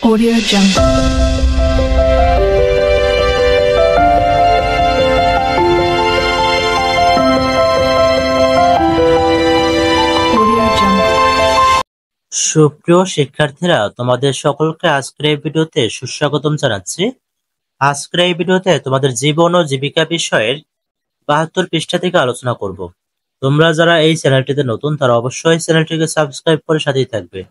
Audio Jungle. সুপ্রিয় শিক্ষার্থীরা, তোমাদের সকলকে আজকের এই ভিডিওতে সুস্বাগতম জানাচ্ছি। আজকের এই ভিডিওতে তোমাদের জীবন ও জীবিকা বিষয়ের 72 পৃষ্ঠা থেকে আলোচনা করব। তোমরা যারা এই চ্যানেলটিতে নতুন তারা অবশ্যই চ্যানেলটিকে সাবস্ক্রাইব করে সাথেই থাকবে।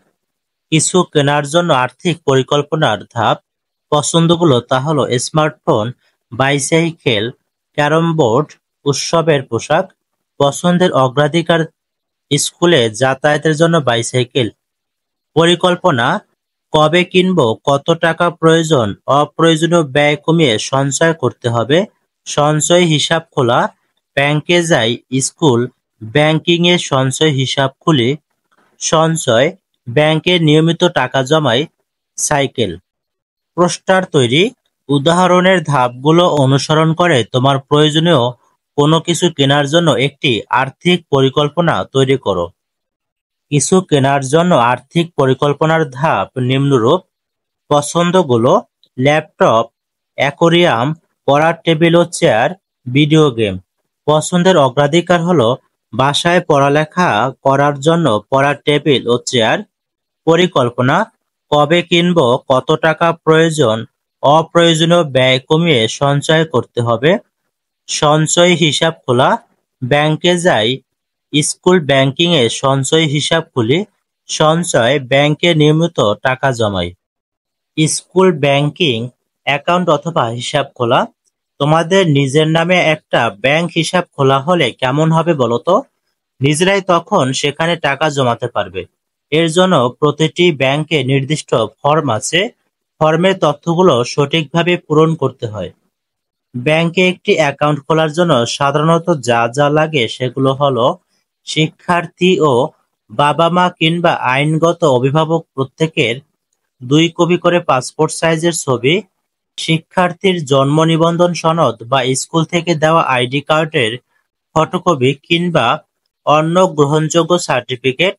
কিছু কেনার জন্য আর্থিক পরিকল্পনার ধাপ পছন্দগুলো তা হলো স্মার্টফোন, বাইসাইকেল, ক্যারম বোর্ড, উৎসবের পোশাক, পছন্দের অগ্রাধিকার, স্কুলে যাতায়াতের জন্য বাইসাইকেল, পরিকল্পনা, কবে কিনবো, কত টাকা প্রয়োজন, অপ্রয়োজনীয় ব্যয় কমিয়ে সঞ্চয় করতে হবে, সঞ্চয় হিসাব খোলা, ব্যাংকে যাই, স্কুল ব্যাংকিং এ সঞ্চয় হিসাব খুলি, সঞ্চয়, ব্যাংকে নিয়মিত টাকা জমাই, সাইকেল। পোস্টার তৈরি, উদাহরণের ধাপগুলো অনুসরণ করে তোমার প্রয়োজনীয় কোনো কিছু কেনার জন্য একটি আর্থিক পরিকল্পনা তৈরি করো। কিছু কেনার জন্য আর্থিক পরিকল্পনার ধাপ নিম্নরূপ: পছন্দগুলো, ল্যাপটপ, অ্যাকোয়ারিয়াম, পড়ার টেবিল ও চেয়ার, ভিডিও গেম। পছন্দের অগ্রাধিকার হলো বাসায় পড়ালেখা করার জন্য পড়ার টেবিল ও চেয়ার। পরিকল্পনা, কবে কিনবো, কত টাকা প্রয়োজন, অপ্রয়োজনীয় ব্যয় কমিয়ে সঞ্চয় করতে হবে। সঞ্চয় হিসাব খোলা, ব্যাংকে যাই, স্কুল ব্যাংকিং এ সঞ্চয় হিসাব খুলি, সঞ্চয়, ব্যাংকে নিয়মিত টাকা জমাই। স্কুল ব্যাংকিং অ্যাকাউন্ট অথবা হিসাব খোলা। তোমাদের নিজের নামে একটা ব্যাংক হিসাব খোলা হলে কেমন হবে বলো তো? নিজেরাই তখন সেখানে টাকা জমাতে পারবে। এর জন্য প্রতিটি ব্যাংকে নির্দিষ্ট ফর্ম আছে। ফর্মের তথ্যগুলো সঠিকভাবে পূরণ করতে হয়। ব্যাংকে একটি অ্যাকাউন্ট খোলার জন্য সাধারণত যা যা লাগে সেগুলো হলো: শিক্ষার্থী ও বাবা-মা কিংবা আইনগত অভিভাবক প্রত্যেকের 2 কপি করে পাসপোর্ট সাইজের ছবি, শিক্ষার্থীর জন্ম নিবন্ধন সনদ বা স্কুল থেকে দেওয়া আইডি কার্ডের ফটোকপি কিংবা অন্য গ্রহণযোগ্য সার্টিফিকেট,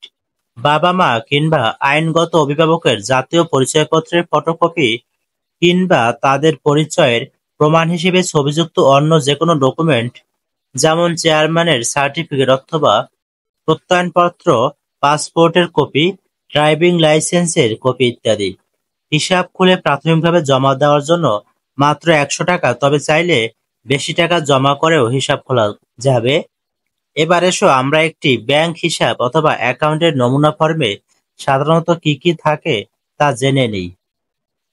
বাবা-মা কিংবা আইনগত অভিভাবকের জাতীয় পরিচয়পত্রের ফটোকপি কিংবা তাদের পরিচয়ের প্রমাণ হিসেবে ছবিযুক্ত অন্য যেকোনো ডকুমেন্ট, যেমন চেয়ারম্যানের সার্টিফিকেট অথবা প্রত্যয়নপত্র, পাসপোর্টের কপি, ড্রাইভিং লাইসেন্সের কপি ইত্যাদি। হিসাব খুলে প্রাথমিকভাবে জমা দেওয়ার জন্য মাত্র 100 টাকা, তবে চাইলে বেশি টাকা জমা করেও হিসাব খোলা যাবে। এবার এসো আমরা একটি ব্যাংক হিসাব অথবা অ্যাকাউন্টের নমুনা ফর্মে সাধারণত কি কি থাকে তা জেনে নিই।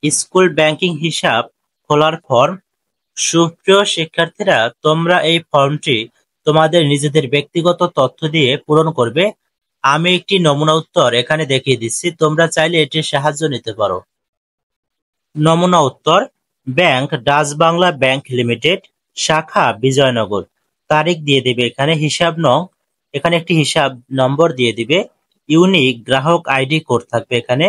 স্কুল ব্যাংকিং হিসাব খোলার ফর্ম। সুপ্রিয় শিক্ষার্থীরা, তোমরা এই ফর্মটি তোমাদের নিজেদের ব্যক্তিগত তথ্য দিয়ে পূরণ করবে। আমি একটি নমুনা উত্তর এখানে দেখিয়ে দিচ্ছি, তোমরা চাইলে এটির সাহায্য নিতে পারো। নমুনা উত্তর: bank Dutch Bangla bank limited, শাখা বিজয়নগর। তারিখ দিয়ে দিবে এখানে, হিসাব নং, এখানে একটি হিসাব নম্বর দিয়ে দিবে, ইউনিক গ্রাহক আইডি কোড থাকবে এখানে।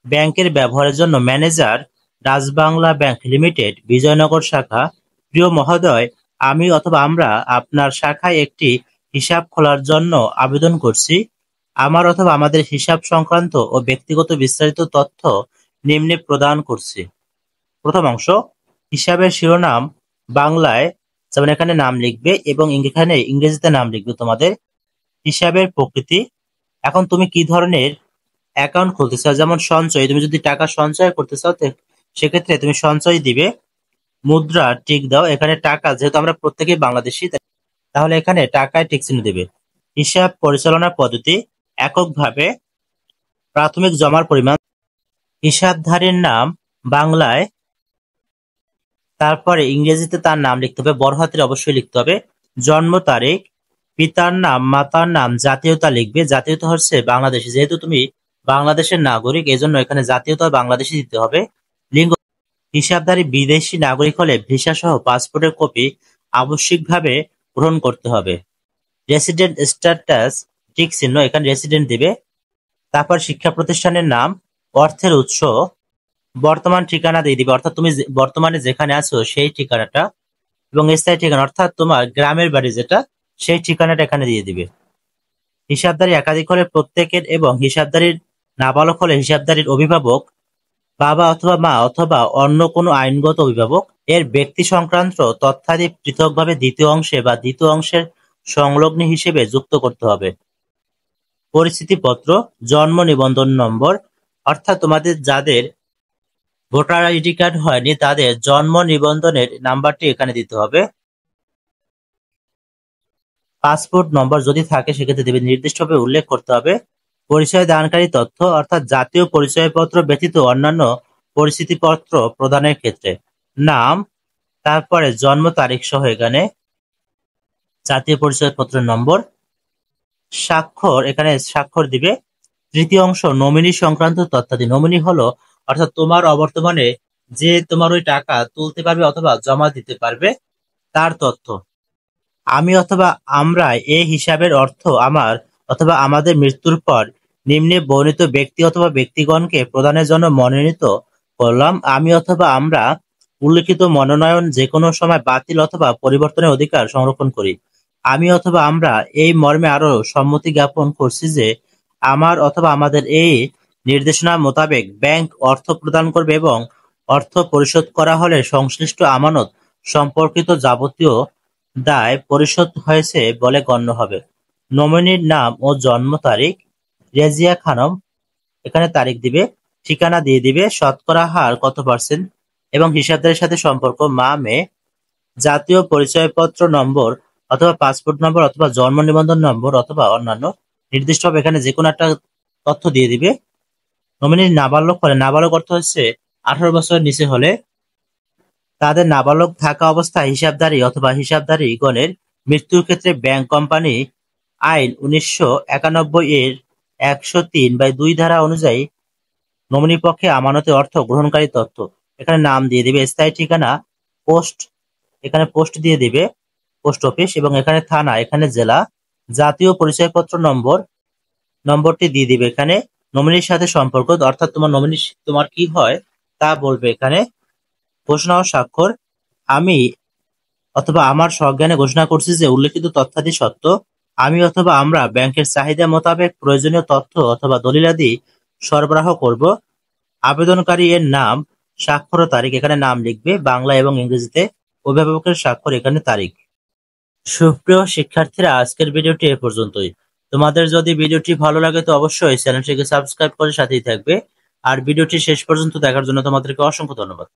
ব্যাংকের ব্যবহারের জন্য manager, Dutch Bangla bank limited, Bijoynagar শাখা। প্রিয় মহোদয়, আমি অথবা আমরা আপনার শাখায় একটি হিসাব খোলার জন্য আবেদন করছি। আমার অথবা আমাদের হিসাব সংক্রান্ত ও ব্যক্তিগত বিস্তারিত তথ্য নিম্নে প্রদান করছি। প্রথম অংশ: হিসাবের শিরোনাম বাংলায়, যেমন এখানে নাম লিখবে এবং এখানে ইংরেজিতে নাম লিখবে তোমাদের। হিসাবের প্রকৃতি, এখন তুমি কি ধরনের অ্যাকাউন্ট খুলতে চাও, যেমন সঞ্চয়, তুমি যদি টাকা সঞ্চয় করতে চাও সেক্ষেত্রে তুমি সঞ্চয় দিবে। মুদ্রা টিক দাও, এখানে টাকা, যেহেতু আমরা প্রত্যেকেই বাংলাদেশি তাহলে এখানে টাকায় টিক চিহ্ন দেবে। হিসাব পরিচালনা পদ্ধতি, এককভাবে, প্রাথমিক জমার পরিমাণ, হিসাবধারীর নাম বাংলায়, তারপরে ইংরেজিতে তার নাম লিখতে হবে, বড় হাতের অবশ্যই লিখতে হবে, জন্ম তারিখ, পিতার নাম, মাতার নাম, জাতীয়তা লিখবে, জাতীয়তা হচ্ছে বাংলাদেশি, যেহেতু তুমি বাংলাদেশের নাগরিক এজন্য এখানে জাতীয়তা বাংলাদেশি দিতে হবে। লিঙ্গ, হিসাবধারী বিদেশি নাগরিক হলে ভিসা সহ পাসপোর্টের কপি আবশ্যিকভাবে গ্রহণ করতে হবে। রেসিডেন্ট স্ট্যাটাস টিক চিহ্ন, এখানে রেসিডেন্ট দিবে। তারপর শিক্ষা প্রতিষ্ঠানের নাম, অর্থের উৎস, বর্তমান ঠিকানা দিয়ে দিবে, অর্থাৎ তুমি বর্তমানে যেখানে আছো সেই ঠিকানাটা, এবং স্থায়ী ঠিকানা অর্থাৎ তোমার গ্রামের বাড়ি যেটা সেই ঠিকানাটা এখানে দিয়ে দিবে। হিসাবধারী একাধিক হলে প্রত্যেকের এবং হিসাবধারীর নাবালক হলে হিসাবধারীর অভিভাবক বাবা অথবা মা অথবা অন্য কোনো আইনগত অভিভাবক। এর ব্যক্তি সংক্রান্ত তথ্যাদি পৃথকভাবে দ্বিতীয় অংশে বা দ্বিতীয় অংশের সংলগ্ন হিসেবে যুক্ত করতে হবে। পরিস্থিতিপত্র, জন্ম নিবন্ধন নম্বর, অর্থাৎ তোমাদের যাদের ভোটার আইডি কার্ড হয়নি তাদের জন্ম নিবন্ধনের নাম্বারটি এখানে দিতে হবে। পাসপোর্ট নম্বর যদি থাকে সেক্ষেত্রে দেবে, নির্দিষ্টভাবে উল্লেখ করতে হবে। পরিচয় দানকারী তথ্য, অর্থাৎ জাতীয় পরিচয়পত্র ব্যতীত অন্যান্য পরিচিতিপত্র প্রদানের ক্ষেত্রে নাম, তারপরে জন্ম তারিখ সহ এখানে জাতীয় পরিচয়পত্রের নম্বর, স্বাক্ষর, এখানে স্বাক্ষর দিবে। তৃতীয় অংশ নমিনি সংক্রান্ত তথ্যাদি। নমিনি হলো অর্থাৎ তোমার অবর্তমানে যে তোমার ওই টাকা তুলতে পারবে অথবা জমা দিতে পারবে তার তথ্য। আমি অথবা আমরা এই হিসাবের অর্থ আমার অথবা আমাদের মৃত্যুর পর নিম্নে বর্ণিত ব্যক্তি অথবা ব্যক্তিগণকে প্রদানের জন্য মনোনীত করলাম। আমি অথবা আমরা উল্লিখিত মনোনয়ন যে কোনো সময় বাতিল অথবা পরিবর্তনের অধিকার সংরক্ষণ করি। আমি অথবা আমরা এই মর্মে আরো সম্মতি জ্ঞাপন করছি যে আমার অথবা আমাদের এই নির্দেশনা মোতাবেক ব্যাংক অর্থ প্রদান করবে এবং অর্থ পরিশোধ করা হলে সংশ্লিষ্ট আমানত সম্পর্কিত যাবতীয় দায় পরিশোধ হয়েছে বলে গণ্য হবে। নমিনির নাম ও জন্ম তারিখ, রেজিয়া খানম, এখানে তারিখ দিবে, ঠিকানা দিয়ে দিবে, শতকরা হার কত পার্সেন্ট এবং হিসাবদারের সাথে সম্পর্ক মা মেয়ে, জাতীয় পরিচয়পত্র নম্বর অথবা পাসপোর্ট নম্বর অথবা জন্ম নিবন্ধন নম্বর অথবা অন্যান্য নির্দিষ্টভাবে এখানে যে কোনো একটা তথ্য দিয়ে দিবে। নমিনির নাবালক হলে, নাবালক অর্থ হচ্ছে 18 বছরের নিচে হলে তাদের নাবালক থাকা অবস্থায় হিসাবদারি অথবা হিসাবদারিগণের মৃত্যুর ক্ষেত্রে ব্যাংক কোম্পানি আইন 1991 এর 103/2 ধারা অনুযায়ী নমিনির পক্ষে আমানতে অর্থ গ্রহণকারী তথ্য, এখানে নাম দিয়ে দিবে, স্থায়ী ঠিকানা, পোস্ট, এখানে পোস্ট দিয়ে দিবে, পোস্ট অফিস, এবং এখানে থানা, এখানে জেলা, জাতীয় পরিচয়পত্র নম্বরটি দিয়ে দিবে। এখানে নমিনির সাথে সম্পর্ক, অর্থাৎ তোমার নমিনি তোমার কি হয় তা বলবে। এখানে ঘোষণা ও স্বাক্ষর, আমি অথবা আমার সজ্ঞানে ঘোষণা করছি যে উল্লেখিত তথ্যাদি সত্য। আমি অথবা আমরা ব্যাংকের চাহিদা মোতাবেক প্রয়োজনীয় তথ্য অথবা দলিলাদি সরবরাহ করব। আবেদনকারী এর নাম, স্বাক্ষর ও তারিখ, এখানে নাম লিখবে বাংলা এবং ইংরেজিতে, অভিভাবকের স্বাক্ষর, এখানে তারিখ। সুপ্রিয় শিক্ষার্থীরা, আজকের ভিডিওটি এ পর্যন্তই। তোমাদের যদি ভিডিওটি ভালো লাগে তো অবশ্যই চ্যানেলটিকে সাবস্ক্রাইব করে সাথেই থাকবে। আর ভিডিওটি শেষ পর্যন্ত দেখার জন্য তোমাদেরকে অসংখ্য ধন্যবাদ।